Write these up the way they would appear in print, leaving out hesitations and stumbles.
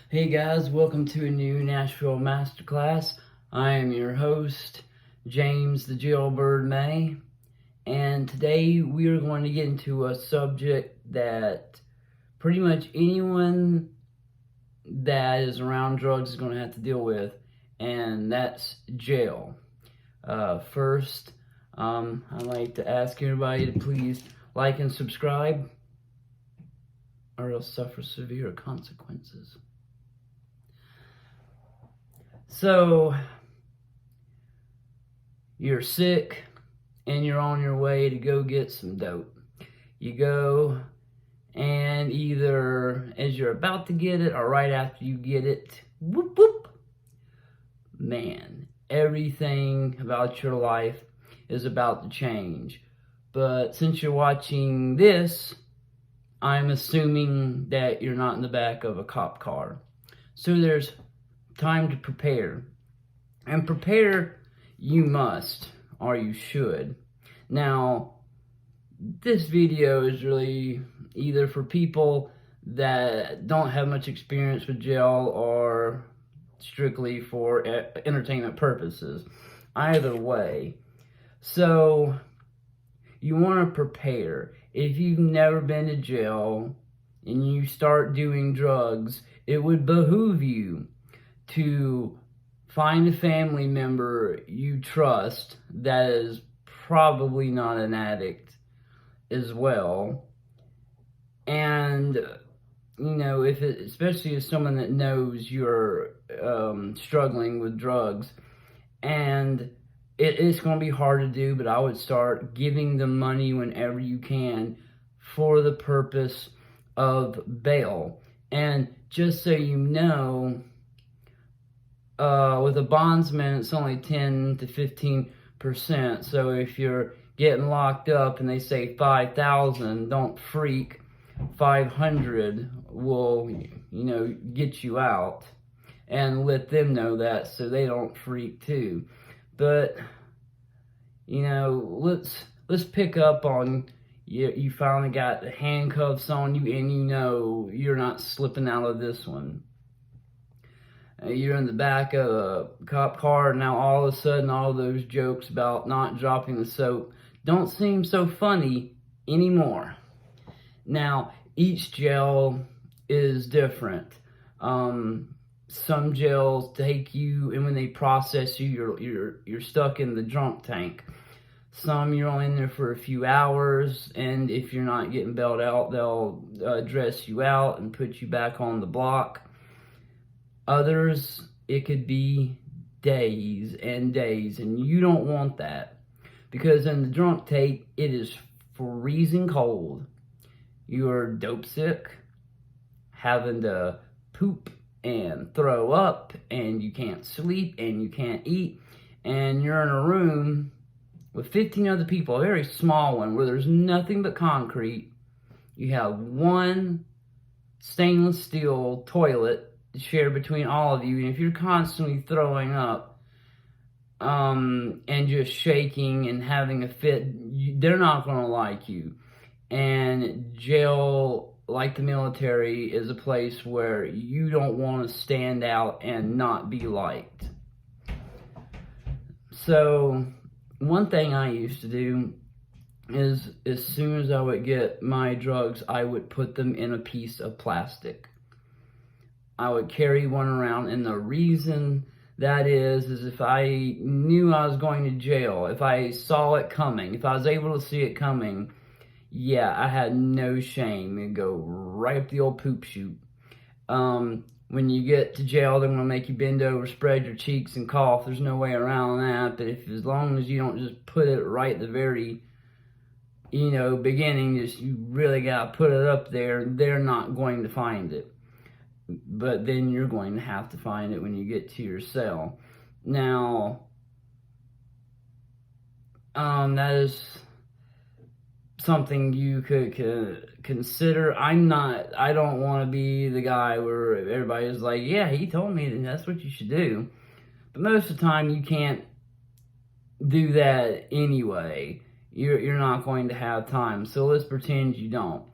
Hey guys, welcome to a new Nashville Masterclass. I am your host, James the Jailbird May, and today we are going to get into a subject that pretty much anyone that is around drugs is going to have to deal with, and that's jail. First, I'd like to ask everybody to please like and subscribe, or else suffer severe consequences. So, you're sick and you're on your way to go get some dope. You go, and either as you're about to get it or right after you get it, whoop whoop, man, everything about your life is about to change. But since you're watching this, I'm assuming that you're not in the back of a cop car. So there's time to prepare. And prepare you must, or you should. Now, this video is really either for people that don't have much experience with jail or strictly for entertainment purposes. Either way. So, you want to prepare. If you've never been to jail and you start doing drugs, it would behoove you to find a family member you trust that is probably not an addict as well. And, if it, especially as someone that knows you're struggling with drugs, and it's going to be hard to do, but I would start giving them money whenever you can for the purpose of bail. And just so you know, with a bondsman, it's only 10 to 15%. So if you're getting locked up and they say 5,000, don't freak. 500 will, get you out, and let them know that so they don't freak too. But let's pick up on you finally got the handcuffs on you, and you're not slipping out of this one. You're in the back of a cop car, and now all of a sudden all those jokes about not dropping the soap don't seem so funny anymore. Now, each jail is different. Some jails take you, and when they process you, you're stuck in the drunk tank. Some you're only in there for a few hours, and if you're not getting bailed out, they'll dress you out and put you back on the block. Others, it could be days and days, and you don't want that, because in the drunk tank, it is freezing cold. You're dope sick, having to poop and throw up, and you can't sleep, and you can't eat, and you're in a room with 15 other people, a very small one, where there's nothing but concrete. You have one stainless steel toilet to share between all of you, and if you're constantly throwing up, and just shaking and having a fit, they're not going to like you. And jail, like the military, is a place where you don't want to stand out and not be liked. So, one thing I used to do is, as soon as I would get my drugs, I would put them in a piece of plastic. I would carry one around, and the reason that is if I knew I was going to jail, if I saw it coming, if I was able to see it coming, yeah, I had no shame. It'd go right up the old poop chute. When you get to jail, they're going to make you bend over, spread your cheeks, and cough. There's no way around that. But as long as you don't just put it right at the very, beginning, you really got to put it up there, they're not going to find it. But then you're going to have to find it when you get to your cell. Now, that is something you could consider. I don't want to be the guy where everybody's like, yeah, he told me that's what you should do. But most of the time you can't do that anyway. You're not going to have time. So let's pretend you don't.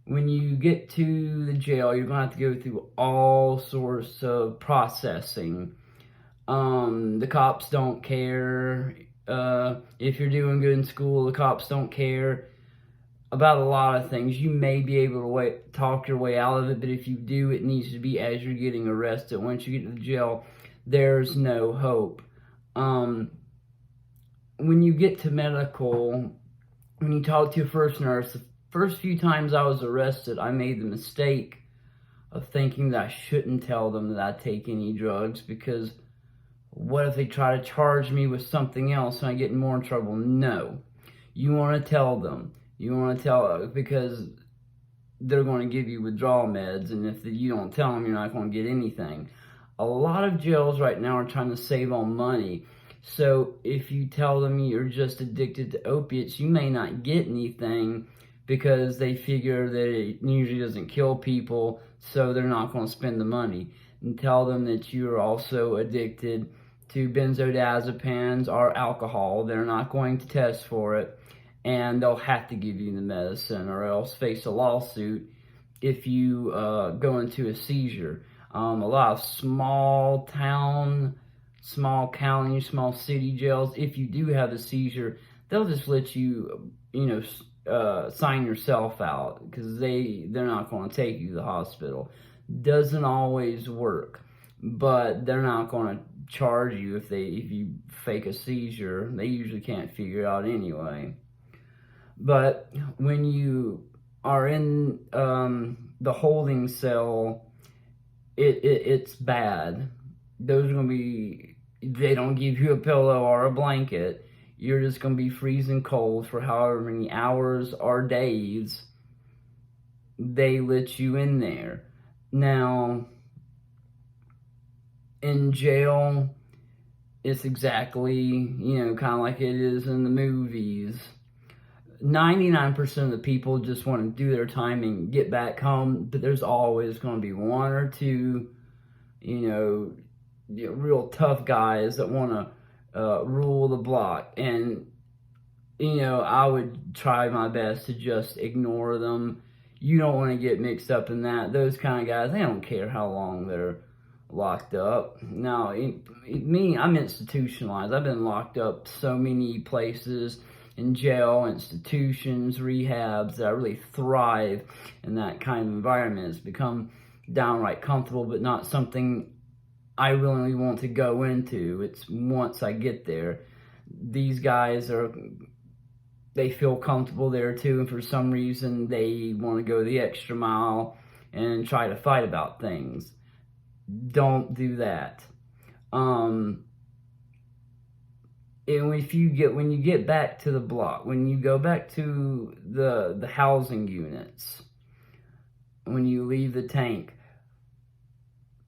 when you get to the jail, you're going to have to go through all sorts of processing. The cops don't care. If you're doing good in school, the cops don't care about a lot of things. You may be able to talk your way out of it, but if you do, it needs to be as you're getting arrested. Once you get to the jail, there's no hope. When you get to medical, when you talk to your first nurse, the first few times I was arrested, I made the mistake of thinking that I shouldn't tell them that I take any drugs, because what if they try to charge me with something else and I get more in trouble? No. You want to tell them. You want to tell, because they're going to give you withdrawal meds, and if you don't tell them, you're not going to get anything. A lot of jails right now are trying to save on money. So if you tell them you're just addicted to opiates, you may not get anything, because they figure that it usually doesn't kill people, so they're not going to spend the money. And tell them that you're also addicted to benzodiazepines or alcohol. They're not going to test for it, and they'll have to give you the medicine, or else face a lawsuit if you go into a seizure. A lot of small town, small county, small city jails, if you do have a seizure, they'll just let you, sign yourself out, because they're not going to take you to the hospital. Doesn't always work, but they're not going to charge you if you fake a seizure. They usually can't figure it out anyway. But when you are in the holding cell, it's bad. Those are going to be, they don't give you a pillow or a blanket. You're just going to be freezing cold for however many hours or days they let you in there. Now, in jail, it's exactly, kind of like it is in the movies. 99% of the people just want to do their time and get back home, but there's always going to be one or two, real tough guys that want to rule the block. And, I would try my best to just ignore them. You don't want to get mixed up in that. Those kind of guys, they don't care how long they're locked up. Now, me, I'm institutionalized. I've been locked up so many places, in jail, institutions, rehabs, that I really thrive in that kind of environment. It's become downright comfortable, but not something I really want to go into. It's once I get there. These guys they feel comfortable there too, and for some reason they want to go the extra mile and try to fight about things. Don't do that. And when you get back to the block, when you go back to the housing units, when you leave the tank,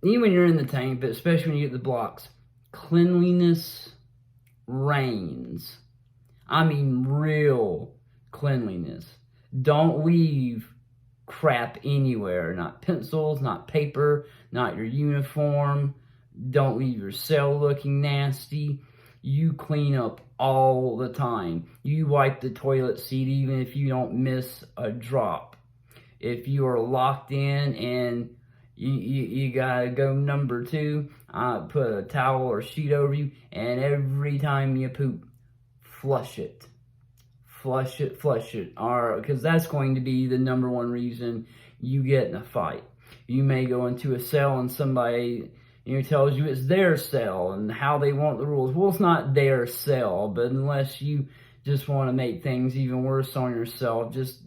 even when you're in the tank, but especially when you get the blocks, cleanliness reigns. I mean, real cleanliness. Don't leave crap anywhere. Not pencils, not paper, not your uniform. Don't leave your cell looking nasty. You clean up all the time. You wipe the toilet seat even if you don't miss a drop. If you are locked in and you gotta go number 2, put a towel or sheet over you, and every time you poop, flush it. Flush it. Because that's going to be the number one reason you get in a fight. You may go into a cell and somebody tells you it's their cell and how they want the rules. Well, it's not their cell, but unless you just want to make things even worse on yourself, just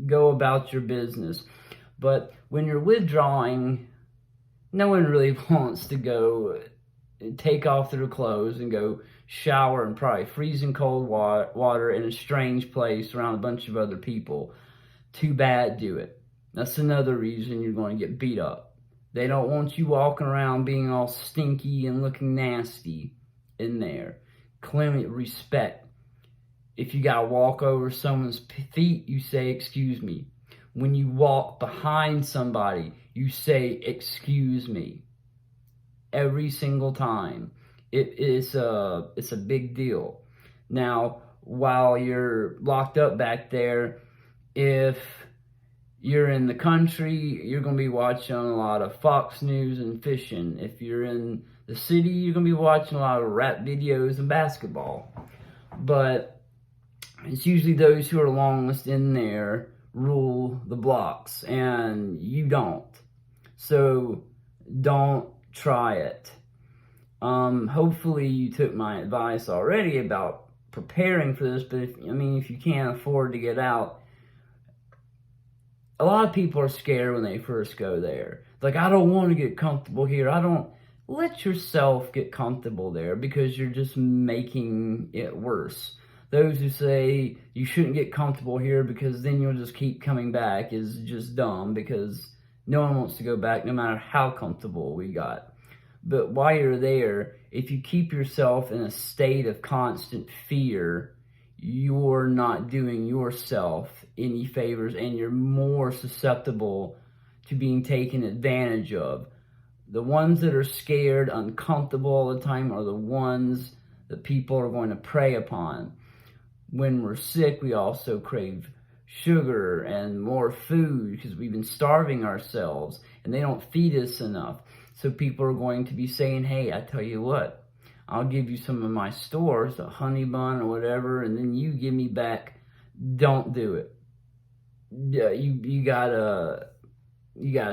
go about your business. But when you're withdrawing, no one really wants to go take off their clothes and go shower in probably freezing cold water in a strange place around a bunch of other people. Too bad, do it. That's another reason you're going to get beat up. They don't want you walking around being all stinky and looking nasty in there. Cleanly, respect. If you got to walk over someone's feet, you say, "Excuse me." When you walk behind somebody, you say, "Excuse me." Every single time. It's a big deal. Now, while you're locked up back there, if you're in the country, you're going to be watching a lot of Fox News and fishing. If you're in the city, you're going to be watching a lot of rap videos and basketball. But it's usually those who are longest in there rule the blocks, and you don't. So don't try it. Hopefully you took my advice already about preparing for this, but if you can't afford to get out, a lot of people are scared when they first go there. Like, I don't want to get comfortable here. Let yourself get comfortable there, because you're just making it worse. Those who say you shouldn't get comfortable here because then you'll just keep coming back is just dumb, because no one wants to go back no matter how comfortable we got. But while you're there, if you keep yourself in a state of constant fear, you're not doing yourself any favors, and you're more susceptible to being taken advantage of. The ones that are scared, uncomfortable all the time, are the ones that people are going to prey upon. When we're sick, we also crave sugar and more food because we've been starving ourselves, and they don't feed us enough. So people are going to be saying, hey, I tell you what, I'll give you some of my stores, a honey bun or whatever, and then you give me back. Don't do it. Yeah, you gotta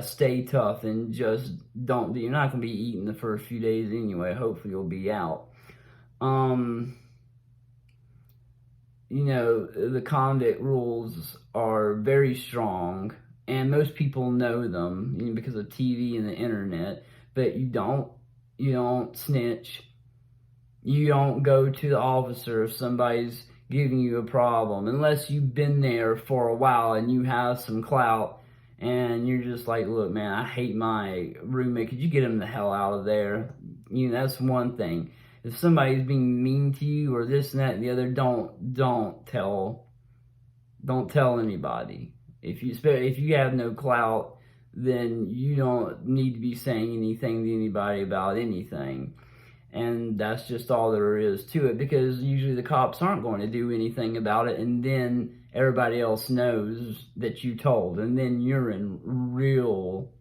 stay tough and just don't do. You're not gonna be eating the first few days anyway. Hopefully you'll be out. The convict rules are very strong, and most people know them because of TV and the internet. But you don't snitch. You don't go to the officer if somebody's giving you a problem, unless you've been there for a while and you have some clout and you're just like, look, man, I hate my roommate. Could you get him the hell out of there? That's one thing. If somebody's being mean to you or this and that and the other, don't tell anybody. If you have no clout, then you don't need to be saying anything to anybody about anything. And that's just all there is to it, because usually the cops aren't going to do anything about it, and then everybody else knows that you told, and then you're in real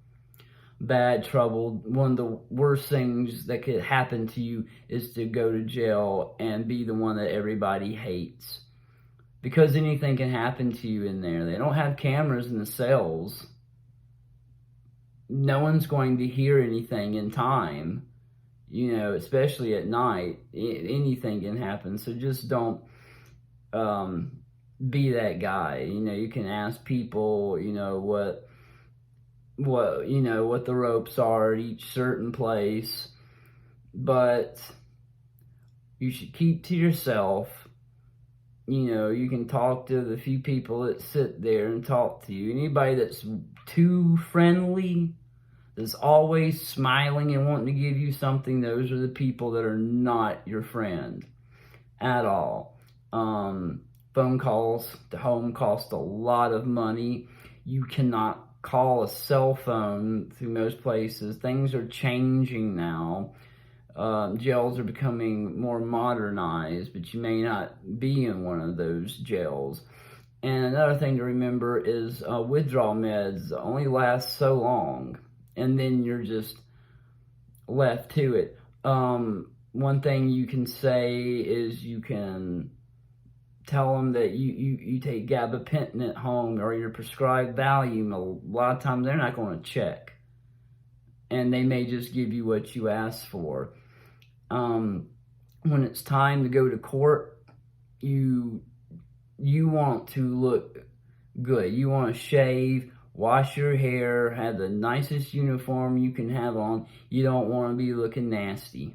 bad trouble. One of the worst things that could happen to you is to go to jail and be the one that everybody hates, because anything can happen to you in there. They don't have cameras in the cells. No one's going to hear anything in time. Especially at night, anything can happen. So just don't be that guy. You can ask people, what the ropes are at each certain place, but you should keep to yourself. You can talk to the few people that sit there and talk to you. Anybody that's too friendly, that's always smiling and wanting to give you something, those are the people that are not your friend at all. Phone calls to home cost a lot of money. You cannot call a cell phone through most places. Things are changing now. Jails are becoming more modernized, but you may not be in one of those jails. And another thing to remember is withdrawal meds only last so long, and then you're just left to it. One thing you can say is you can tell them that you take gabapentin at home or your prescribed Valium. A lot of times they're not going to check, and they may just give you what you asked for. When it's time to go to court, you want to look good. You want to shave, wash your hair, have the nicest uniform you can have on. You don't want to be looking nasty.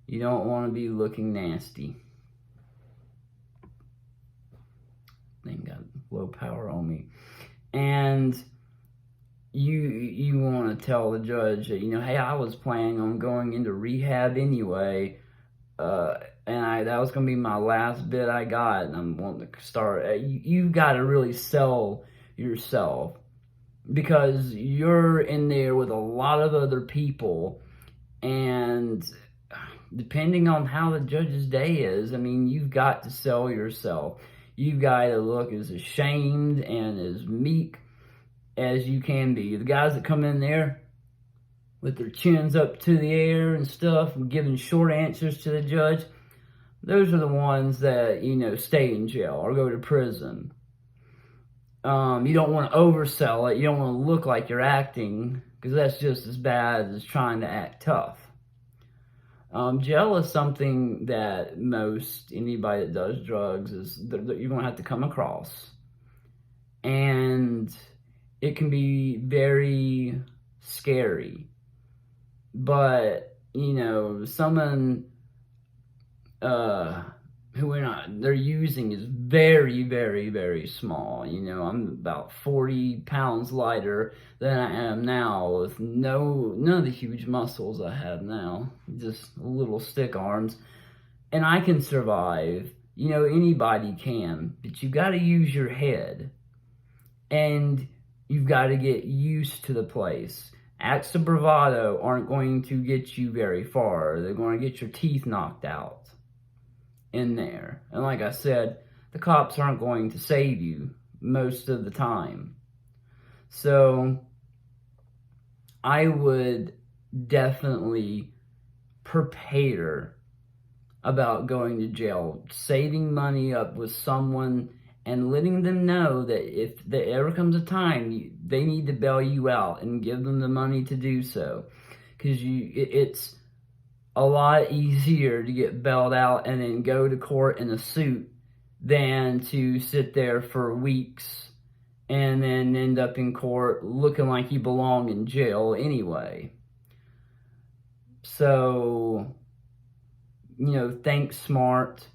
You don't want to be looking nasty. Thing got low power on me. And you want to tell the judge that, hey, I was planning on going into rehab anyway, and that was going to be my last bit I got, and I'm wanting to start. You've got to really sell yourself, because you're in there with a lot of other people, and depending on how the judge's day is, you've got to sell yourself. You've got to look as ashamed and as meek as you can be. The guys that come in there with their chins up to the air and stuff and giving short answers to the judge, those are the ones that, stay in jail or go to prison. You don't want to oversell it. You don't want to look like you're acting, because that's just as bad as trying to act tough. Jail is something that anybody that does drugs that you're going to have to come across. And it can be very scary. But, someone who they're using is very, very, very small. I'm about 40 pounds lighter than I am now, with none of the huge muscles I have now, just little stick arms. And I can survive. Anybody can, but you got to use your head. And you've got to get used to the place. Acts of bravado aren't going to get you very far. They're going to get your teeth knocked out in there. And like I said, the cops aren't going to save you most of the time. So I would definitely prepare about going to jail, saving money up with someone, and letting them know that if there ever comes a time they need to bail you out, and give them the money to do so. Because it's a lot easier to get bailed out and then go to court in a suit than to sit there for weeks and then end up in court looking like you belong in jail anyway. So, think smart.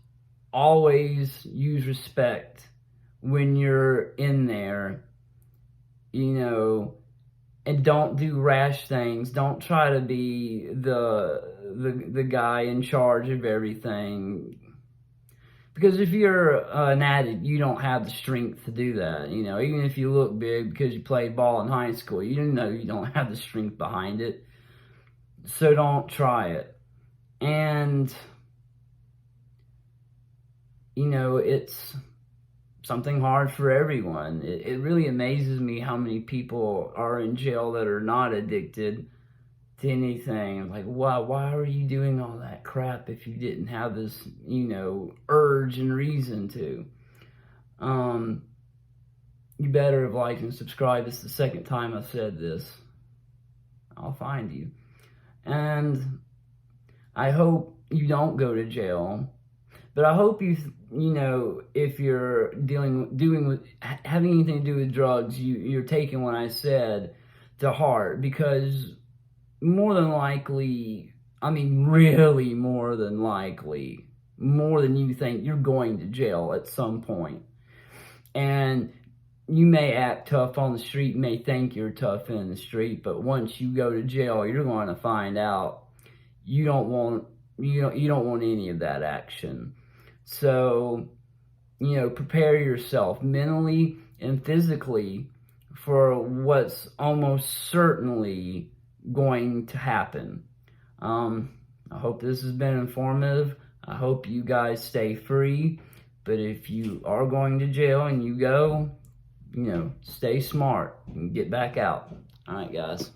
Always use respect when you're in there, and don't do rash things. Don't try to be the guy in charge of everything. Because if you're an addict, you don't have the strength to do that. Even if you look big because you played ball in high school, you don't have the strength behind it. So don't try it. And, it's something hard for everyone. It really amazes me how many people are in jail that are not addicted to anything. Like, why are you doing all that crap if you didn't have this, urge and reason to? You better have liked and subscribed. It's the second time I've said this. I'll find you. And I hope you don't go to jail. But I hope if you're having anything to do with drugs, you're taking what I said to heart, because more than likely, really more than likely, more than you think, you're going to jail at some point. And you may act tough on the street, you may think you're tough in the street, but once you go to jail, you're going to find out you don't want any of that action. So, prepare yourself mentally and physically for what's almost certainly going to happen. I hope this has been informative. I hope you guys stay free. But if you are going to jail and you go, stay smart and get back out. All right, guys.